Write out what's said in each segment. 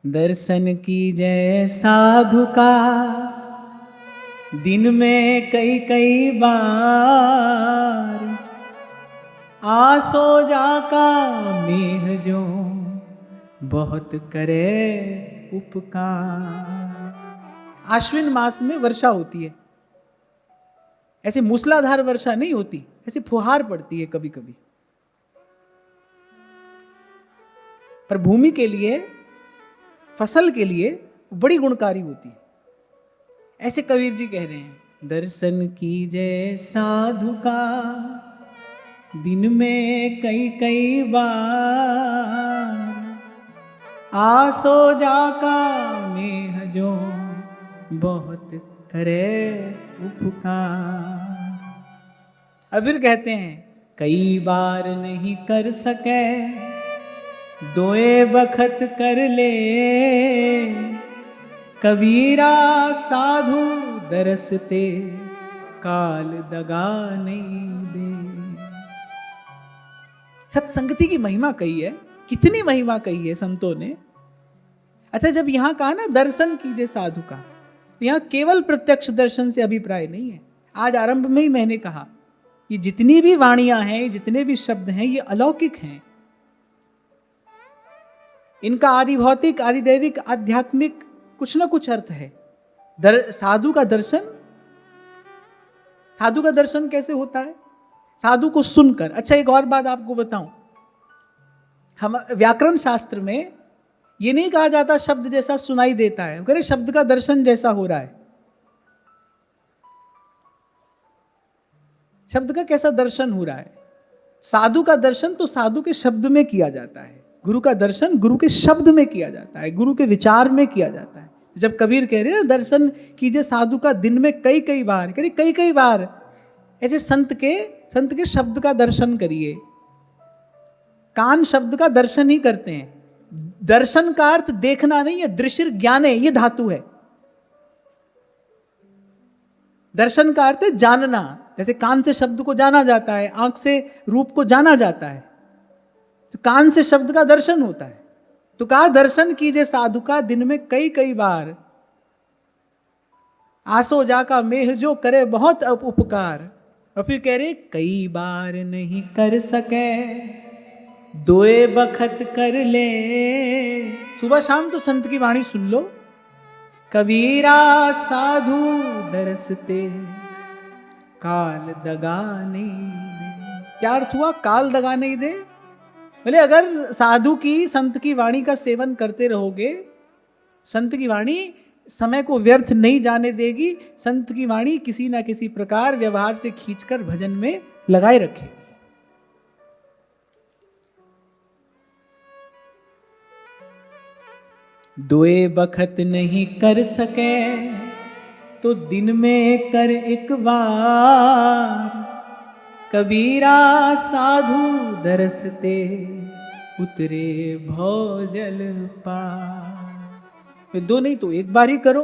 दर्शन कीजय साधु का दिन में कई कई बार, आसो जाका मेह जो बहुत करे उपकार। आश्विन मास में वर्षा होती है, ऐसे मूसलाधार वर्षा नहीं होती, ऐसे फुहार पड़ती है कभी कभी। पर भूमि के लिए, फसल के लिए बड़ी गुणकारी होती है। ऐसे कबीर जी कह रहे हैं, दर्शन कीजय साधु का दिन में कई कई बार, आसो जाका मेह जो बहुत करे उपकार। अब फिर कहते हैं, कई बार नहीं कर सके दोए बखत कर ले, कबीरा साधु दरसते काल दगा नहीं दे। सत्संगति की महिमा कही है, कितनी महिमा कही है संतों ने। अच्छा, जब यहां कहा ना दर्शन कीजिए साधु का, तो यहां केवल प्रत्यक्ष दर्शन से अभिप्राय नहीं है। आज आरंभ में ही मैंने कहा, ये जितनी भी वाणियां हैं, जितने भी शब्द हैं, ये अलौकिक हैं। इनका आदि भौतिक, आदि दैविक, आध्यात्मिक कुछ ना कुछ अर्थ है। साधु का दर्शन, साधु का दर्शन कैसे होता है? साधु को सुनकर। अच्छा, एक और बात आपको बताऊं, हम व्याकरण शास्त्र में ये नहीं कहा जाता शब्द जैसा सुनाई देता है, कह रहे शब्द का दर्शन जैसा हो रहा है। शब्द का कैसा दर्शन हो रहा है? साधु का दर्शन तो साधु के शब्द में किया जाता है, गुरु का दर्शन गुरु के शब्द में किया जाता है, गुरु के विचार में किया जाता है। जब कबीर कह रहे हैं दर्शन कीजिए साधु का दिन में कई कई बार, कह रहे कई कई बार, ऐसे संत के शब्द का दर्शन करिए। कान शब्द का दर्शन ही करते हैं। दर्शन का अर्थ देखना नहीं है, दृश्य ज्ञाने, ये धातु है। दर्शन का अर्थ है जानना। जैसे कान से शब्द को जाना जाता है, आंख से रूप को जाना जाता है, तो कान से शब्द का दर्शन होता है। तो कहा दर्शन कीजिए साधु का दिन में कई कई बार, आसो जाका मेह जो करे बहुत उपकार। और फिर कह रहे कई बार नहीं कर सके दोए बखत कर ले। सुबह शाम तो संत की वाणी सुन लो। कबीरा साधु दरसते काल दगा नहीं दे। क्या अर्थ हुआ? काल दगा नहीं दे। बोले अगर साधु की, संत की वाणी का सेवन करते रहोगे, संत की वाणी समय को व्यर्थ नहीं जाने देगी। संत की वाणी किसी ना किसी प्रकार व्यवहार से खींचकर भजन में लगाए रखेगी। दोए बखत नहीं कर सके तो दिन में कर एक बार, कबीरा साधु दरसते उतरे भौजल पार। दो नहीं तो एक बार ही करो।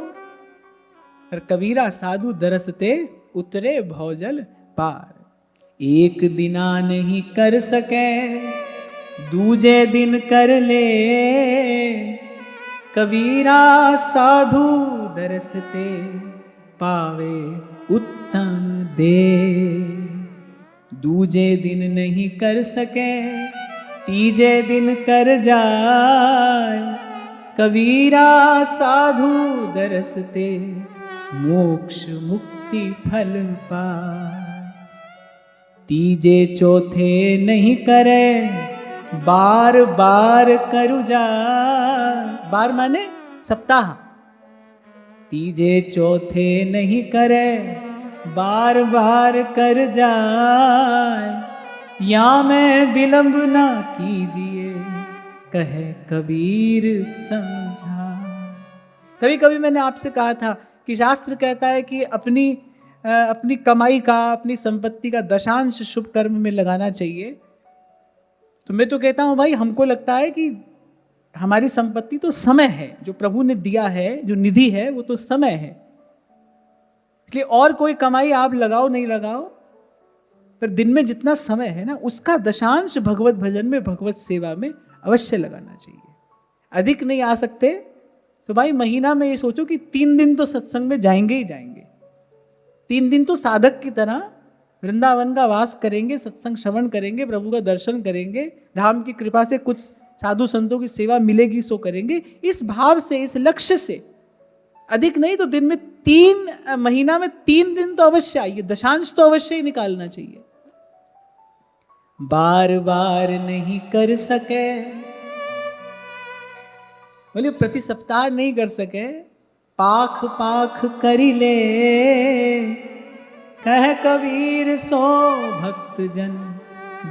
और कबीरा साधु दरसते उतरे भौजल पार। एक दिना नहीं कर सके दूजे दिन कर ले, कबीरा साधु दरसते पावे उत्तम दे। दूजे दिन नहीं कर सके तीजे दिन कर जाए, कबीरा साधु दरसते मोक्ष मुक्ति फल पाए। तीजे चौथे नहीं करे बार बार करु जा। बार माने सप्ताह। तीजे चौथे नहीं करे बार बार कर जाए, या मैं विलंब ना कीजिए कहे कबीर समझा। कभी कभी मैंने आपसे कहा था कि शास्त्र कहता है कि अपनी कमाई का, अपनी संपत्ति का दशांश शुभ कर्म में लगाना चाहिए। तो मैं तो कहता हूं भाई, हमको लगता है कि हमारी संपत्ति तो समय है, जो प्रभु ने दिया है, जो निधि है वो तो समय है। इसलिए और कोई कमाई आप लगाओ नहीं लगाओ, पर दिन में जितना समय है ना, उसका दशांश भगवत भजन में, भगवत सेवा में अवश्य लगाना चाहिए। अधिक नहीं आ सकते तो भाई महीना में ये सोचो कि 3 दिन तो सत्संग में जाएंगे ही जाएंगे। 3 दिन तो साधक की तरह वृंदावन का वास करेंगे, सत्संग श्रवण करेंगे, प्रभु का दर्शन करेंगे, धाम की कृपा से कुछ साधु संतों की सेवा मिलेगी सो करेंगे। इस भाव से, इस लक्ष्य से, अधिक नहीं तो दिन में 3 महीना में 3 दिन तो अवश्य आइए, दशांश तो अवश्य ही निकालना चाहिए। बार बार नहीं कर सके, बोलिए प्रति सप्ताह नहीं कर सके, पाख पाख करी ले, कह कबीर सो भक्त जन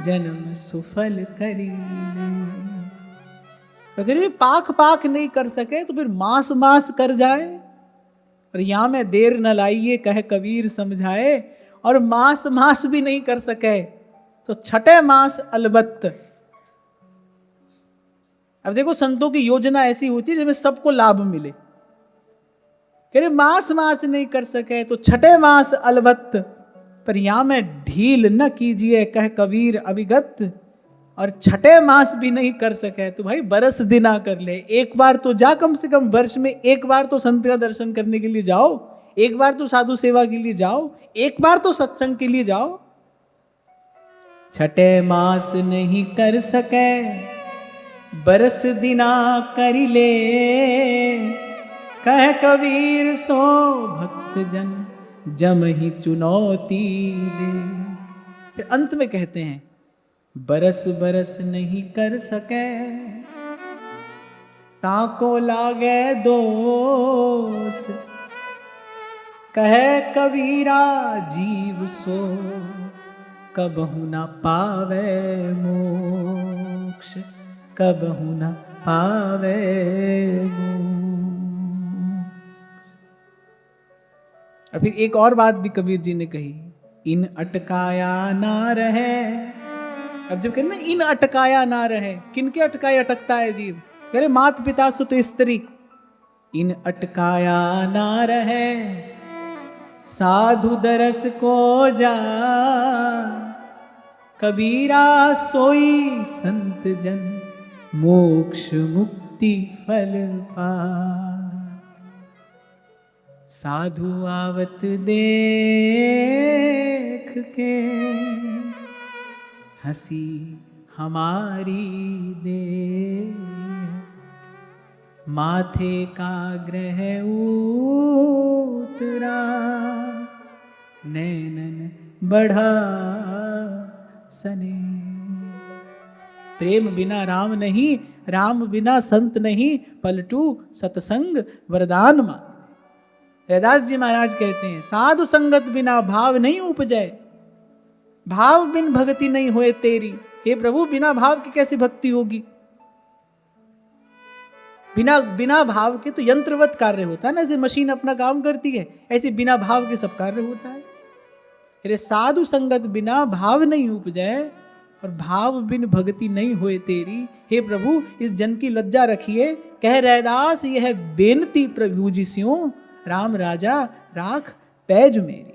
जन्म सुफल करी ले। अगर भी पाख पाख नहीं कर सके तो फिर मास मास कर जाए, और यहां में देर न लाइए कह कबीर समझाए। और मास मास भी नहीं कर सके तो छठे मास अलबत्त। अब देखो संतों की योजना ऐसी होती है जिसमें सबको लाभ मिले। कह रहे मास मास नहीं कर सके तो छठे मास अलबत्त, पर यहां में ढील न कीजिए कह कबीर अभिगत। और छठे मास भी नहीं कर सके तो भाई बरस दिना कर ले। एक बार तो जा, कम से कम वर्ष में एक बार तो संत का दर्शन करने के लिए जाओ, एक बार तो साधु सेवा के लिए जाओ, एक बार तो सत्संग के लिए जाओ। छठे मास नहीं कर सके बरस दिना करी ले, कह कबीर सो भक्त जन जम ही चुनौती दे। फिर अंत में कहते हैं बरस बरस नहीं कर सके ताको लागे दोष, कहे कबीरा जीव सो कबहु न पावे मोक्ष, कबहु न पावे मोक्ष। और फिर एक और बात भी कबीर जी ने कही, इन अटकाया ना रहे। अब जब कहते हैं इन अटकाया ना रहे, किनके अटकाए अटकता है जीव? कह रहे मात पिता सुत स्त्री, इन अटकाया ना रहे साधु दरस को जा, कबीरा सोई संत जन मोक्ष मुक्ति फल पा। साधु आवत देख के हंसी हमारी दे, माथे का ग्रह उतरा नैनन बढ़ा सने। प्रेम बिना राम नहीं, राम बिना संत नहीं, पलटू सत्संग वरदान मा। रैदास जी महाराज कहते हैं साधु संगत बिना भाव नहीं उपजे, भाव बिन भक्ति नहीं होए तेरी। हे प्रभु बिना भाव की कैसे भक्ति होगी? बिना भाव के तो यंत्रवत कार्य होता है ना, जैसे मशीन अपना काम करती है, ऐसे बिना भाव के सब कार्य होता है। अरे साधु संगत बिना भाव नहीं उपजे और भाव बिन भक्ति नहीं होए तेरी। हे प्रभु इस जन की लज्जा रखिए। कह रैदास यह बेनती प्रभु जी स्यों, राम राजा राख पैज मेरी।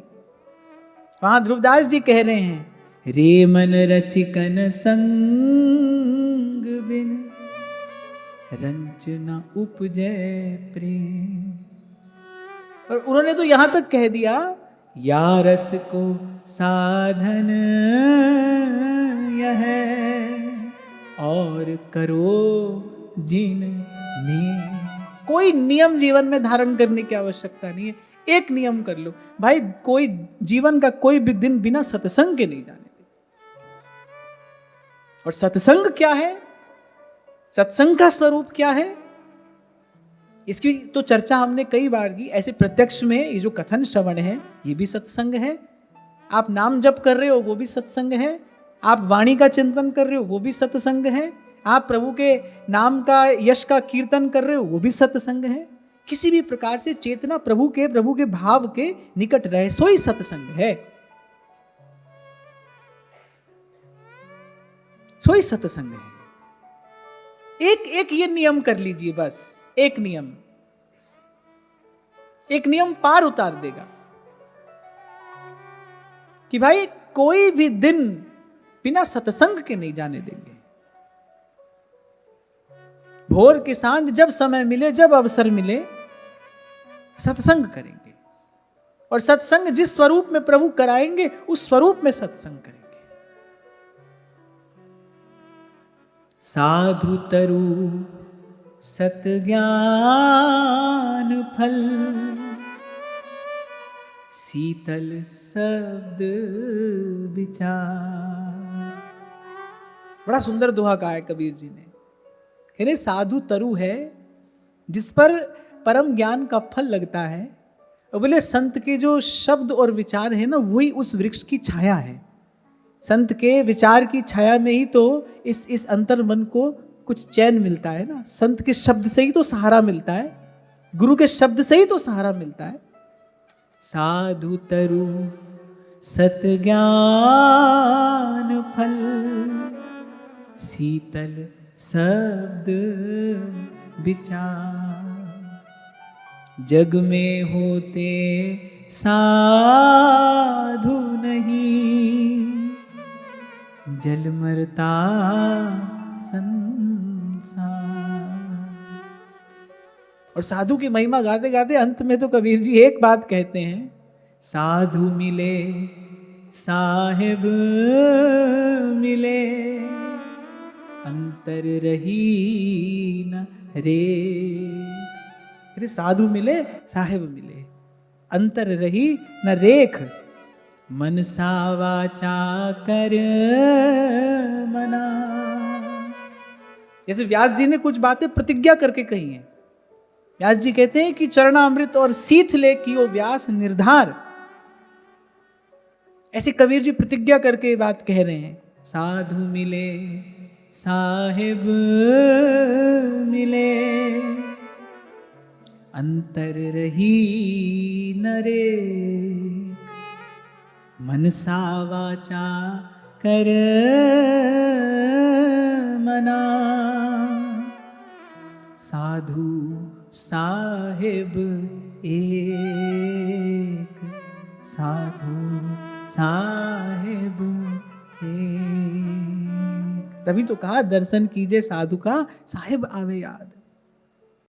वहां ध्रुवदास जी कह रहे हैं रे मन रसिकन संग बिन रंच न उपजे प्रेम। और उन्होंने तो यहां तक कह दिया या रस को साधन यह और करो जिन ने। कोई नियम जीवन में धारण करने की आवश्यकता नहीं है। एक नियम कर लो भाई, कोई जीवन का कोई भी दिन बिना सत्संग के नहीं जाने दे। और सत्संग क्या है, सत्संग का स्वरूप क्या है, इसकी तो चर्चा हमने कई बार की। ऐसे प्रत्यक्ष में ये जो कथन श्रवण है ये भी सत्संग है, आप नाम जप कर रहे हो वो भी सत्संग है, आप वाणी का चिंतन कर रहे हो वो भी सत्संग है, आप प्रभु के नाम का यश का कीर्तन कर रहे हो वो भी सत्संग है। किसी भी प्रकार से चेतना प्रभु के भाव के निकट रहे सो ही सत्संग है, सो ही सत्संग है। एक ये नियम कर लीजिए, बस एक नियम पार उतार देगा कि भाई कोई भी दिन बिना सत्संग के नहीं जाने देंगे। भोर की सांझ जब समय मिले, जब अवसर मिले, सत्संग करेंगे। और सत्संग जिस स्वरूप में प्रभु कराएंगे उस स्वरूप में सत्संग करेंगे। साधु तरु सत ज्ञान फल, शीतल शब्द विचार। बड़ा सुंदर दोहा कहा है कबीर जी ने। कह रहे साधु तरु है जिस पर परम ज्ञान का फल लगता है, और बोले संत के जो शब्द और विचार है ना, वही उस वृक्ष की छाया है। संत के विचार की छाया में ही तो इस अंतर मन को कुछ चैन मिलता है ना। संत के शब्द से ही तो सहारा मिलता है, गुरु के शब्द से ही तो सहारा मिलता है। साधु तरु सत ज्ञान फल, शीतल शब्द विचार। जग में होते साधु नहीं, जल मरता संसार। और साधु की महिमा गाते गाते अंत में तो कबीर जी एक बात कहते हैं, साधु मिले साहिब मिले, अंतर रही न रे। अरे साधु मिले साहिब मिले, अंतर रही न रेख, मनसा वाचा कर मना। जैसे व्यास जी ने कुछ बातें प्रतिज्ञा करके कही हैं। व्यास जी कहते हैं कि चरणामृत और सीथ ले कियो व्यास निर्धार। ऐसे कबीर जी प्रतिज्ञा करके ये बात कह रहे हैं, साधु मिले साहिब मिले, अंतर रही नरे, मनसा वाचा कर मना। साधु साहिब एक, साधु साहिब एक। तभी तो कहा दर्शन कीजिए साधु का, साहिब आवे याद।